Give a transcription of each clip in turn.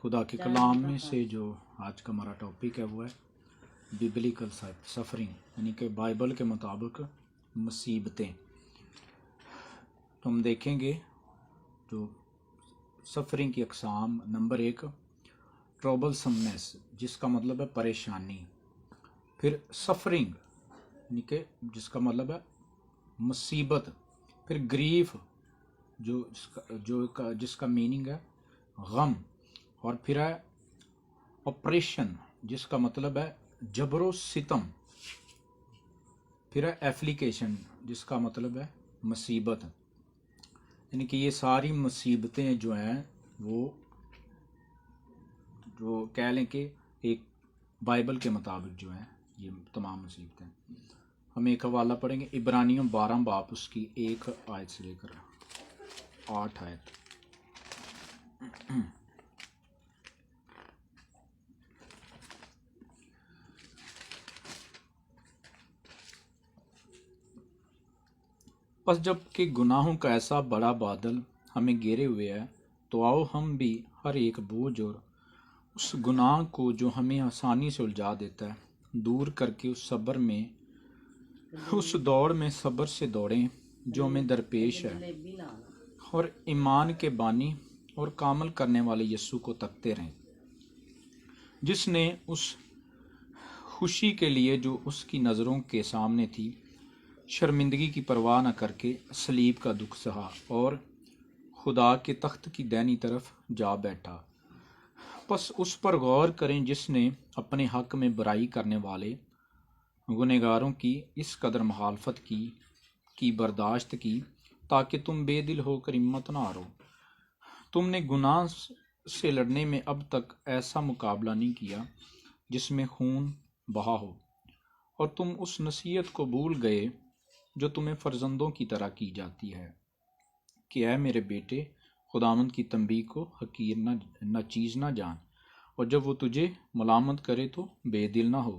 खुदा के कलाम में से जो आज का हमारा टॉपिक है वो है बिबलिकल सफरिंग, यानी कि बाइबल के मुताबिक मुसीबतें। तो हम देखेंगे जो सफरिंग की अकसाम। नंबर 1, ट्रबलसमनेस, जिसका मतलब है परेशानी। फिर सफरिंग यानी कि जिसका मतलब है मुसीबत। फिर ग्रीफ जिसका मीनिंग है गम। और फिर है ऑपरेशन, जिसका मतलब है जबरो सितम। फिर है एप्लीकेशन, जिसका मतलब है मुसीबत। यानी कि ये सारी मुसीबतें जो हैं वो जो कह लें कि एक बाइबल के मुताबिक जो है ये तमाम मुसीबतें। हम एक हवाला पढ़ेंगे, इब्रानियों 12 बाब उसकी 1 आयत से लेकर 8 आयत। बस जबकि गुनाहों का ऐसा बड़ा बादल हमें घेरे हुए है, तो आओ हम भी हर एक बोझ और उस गुनाह को जो हमें आसानी से उलझा देता है दूर करके उस दौड़ में सब्र से दौड़ें जो हमें दरपेश है, और ईमान के बानी और कामल करने वाले यीशु को तकते रहें, जिसने उस खुशी के लिए जो उसकी नज़रों के सामने थी शर्मिंदगी की परवाह न करके सलीब का दुख सहा और खुदा के तख्त की दाहिनी तरफ जा बैठा। बस उस पर गौर करें जिसने अपने हक में बुराई करने वाले गुनहगारों की इस कदर मुखालफत की बर्दाश्त की, ताकि तुम बेदिल होकर हिम्मत न हारो। तुमने गुनाह से लड़ने में अब तक ऐसा मुकाबला नहीं किया जिसमें खून बहा हो, और तुम उस नसीहत को भूल गए जो तुम्हें फर्जंदों की तरह की जाती है कि ऐ मेरे बेटे, खुदावंद की तंबीह को हकीर न चीज़ ना जान, और जब वो तुझे मलामत करे तो बेदिल ना हो,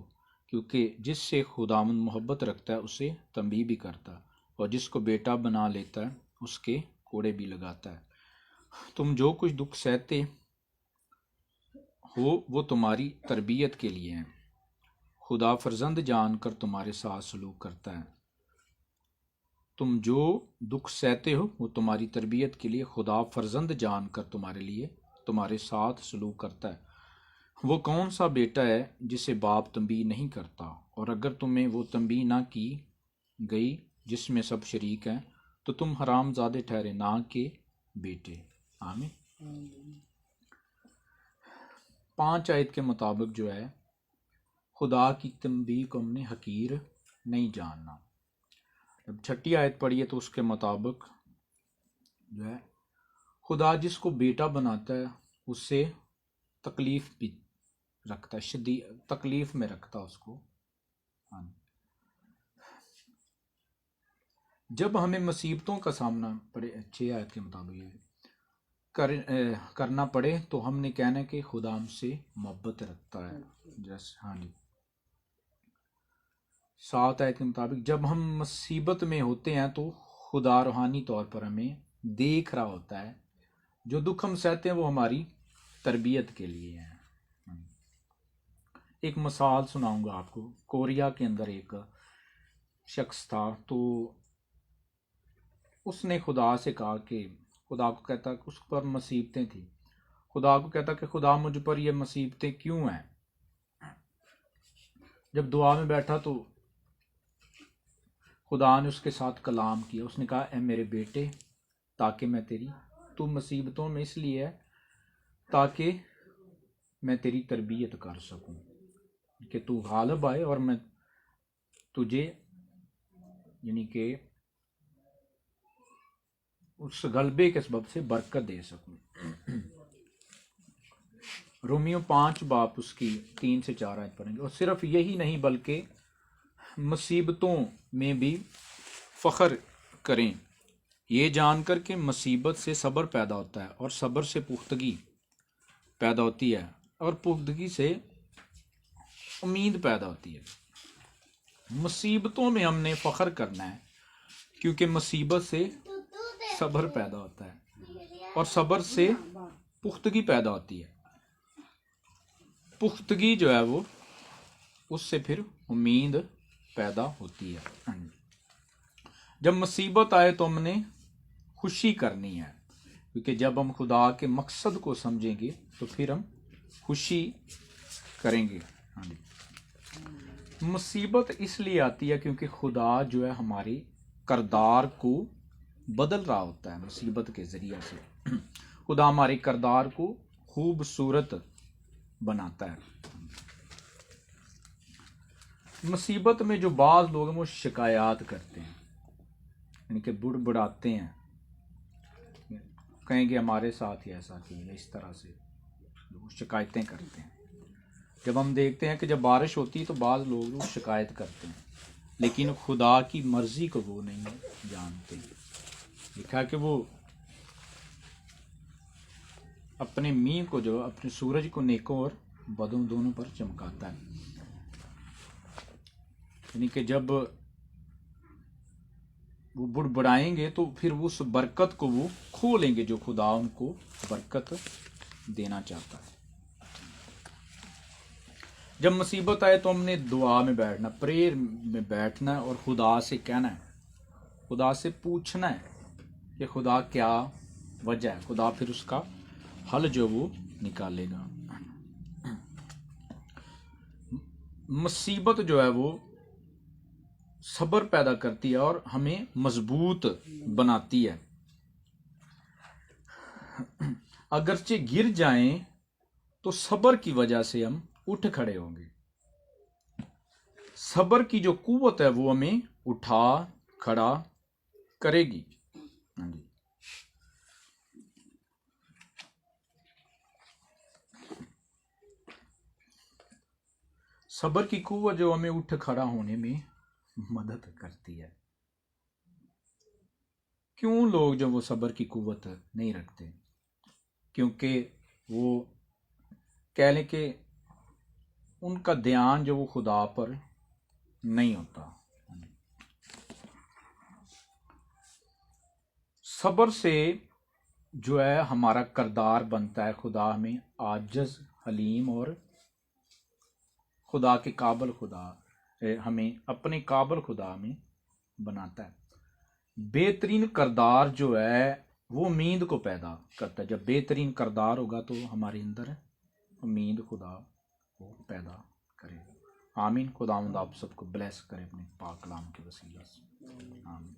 क्योंकि जिससे खुदावंद मोहब्बत रखता है उसे तंबीह भी करता है, और जिसको बेटा बना लेता है उसके कोड़े भी लगाता है। तुम जो कुछ दुख सहते हो वो तुम्हारी तरबियत के लिए है। खुदा फर्जंद जानकर तुम्हारे साथ सलूक करता है। तुम जो दुख सहते हो वो तुम्हारी तरबियत के लिए खुदा फर्जंद जानकर तुम्हारे साथ सलूक करता है। वो कौन सा बेटा है जिसे बाप तंबीह नहीं करता, और अगर तुम्हें वो तंबीह ना की गई जिसमें सब शरीक हैं, तो तुम हरामजादे ठहरे ना के बेटे। आमीन। 5 आयत के मुताबिक जो है खुदा की तंबीह को हमने हकीर नहीं जानना। जब 6 आयत पढ़िए तो उसके मुताबिक जो है खुदा जिसको बेटा बनाता है उससे तकलीफ भी रखता है, शदीद तकलीफ में रखता है उसको। हाँ, जब हमें मुसीबतों का सामना पड़े 6 आयत के मुताबिक करना पड़े तो हमने कहना है कि खुदा हमसे मोहब्बत रखता है। जैसे हाँ जी, 7 आयत के मुताबिक जब हम मुसीबत में होते हैं तो खुदा रूहानी तौर पर हमें देख रहा होता है। जो दुख हम सहते हैं वो हमारी तरबियत के लिए है। एक मिसाल सुनाऊंगा आपको। कोरिया के अंदर एक शख्स था, तो उसने खुदा से कहा कि खुदा को कहता कि उस पर मुसीबतें थी। खुदा को कहता कि खुदा मुझ पर ये मुसीबतें क्यों हैं। जब दुआ में बैठा तो खुदा ने उसके साथ कलाम किया। उसने कहा ए मेरे बेटे, ताकि मैं तू मुसीबतों में इसलिए है ताकि मैं तेरी तरबियत कर सकूं, कि तू गालिब आए और मैं तुझे यानी कि उस गलबे के सबब से बरकत दे सकूं। रोमियो 5 बाब उसकी 3 से 4 आयत पढ़ेंगे। और सिर्फ यही नहीं बल्कि मुसीबतों में भी फ़ख्र करें, ये जानकर कि मुसीबत से सब्र पैदा होता है, और सब्र से पुख्तगी पैदा होती है, और पुख्तगी से उम्मीद पैदा होती है। मुसीबतों में हमने फ़ख्र करना है, क्योंकि मुसीबत से सब्र पैदा होता है, और सब्र से पुख्तगी पैदा होती है। पुख्तगी जो है वो उससे फिर उम्मीद पैदा होती है। जब मुसीबत आए तो हमने खुशी करनी है, क्योंकि जब हम खुदा के मकसद को समझेंगे तो फिर हम खुशी करेंगे। हाँ जी, मुसीबत इसलिए आती है क्योंकि खुदा जो है हमारे किरदार को बदल रहा होता है। मुसीबत के जरिए से खुदा हमारे किरदार को खूबसूरत बनाता है। मुसीबत में जो बाज़ लोग हैं वो शिकायत करते हैं, यानी कि बुड़बुड़ाते हैं, कहेंगे हमारे साथ ही ऐसा किया, इस तरह से वो शिकायतें करते हैं। जब हम देखते हैं कि जब बारिश होती है तो बाज़ लोग शिकायत करते हैं, लेकिन खुदा की मर्ज़ी को वो नहीं जानते। लिखा कि वो अपने मींह को जो अपने सूरज को नेकों और बदों दोनों पर चमकाता है, यानी कि जब वो बुड़बुड़ाएंगे तो फिर उस बरकत को वो खो लेंगे जो खुदा उनको बरकत देना चाहता है। जब मुसीबत आए तो हमने दुआ में बैठना, प्रेयर में बैठना और खुदा से कहना है, खुदा से पूछना है कि खुदा क्या वजह है। खुदा फिर उसका हल जो वो निकालेगा। मुसीबत जो है वो सब्र पैदा करती है और हमें मजबूत बनाती है। अगरचे गिर जाएं तो सब्र की वजह से हम उठ खड़े होंगे। सब्र की जो कुव्वत है वो हमें उठा खड़ा करेगी। हाँ जी, सब्र की कुव्वत जो हमें उठ खड़ा होने में मदद करती है। क्यों लोग जो वो सब्र की कुव्वत नहीं रखते? क्योंकि वो कह लें कि उनका ध्यान जो वो खुदा पर नहीं होता। सब्र से जो है हमारा किरदार बनता है, खुदा हमें आजिज़, हलीम और खुदा के काबिल खुदा हमें अपने काबिल खुदा में बनाता है। बेहतरीन किरदार जो है वो उम्मीद को पैदा करता है। जब बेहतरीन किरदार होगा तो हमारे अंदर उम्मीद खुदा को पैदा करेगा। आमीन। खुदावंद आप सबको ब्लेस करे अपने पाक कलाम के वसीले से। आमीन।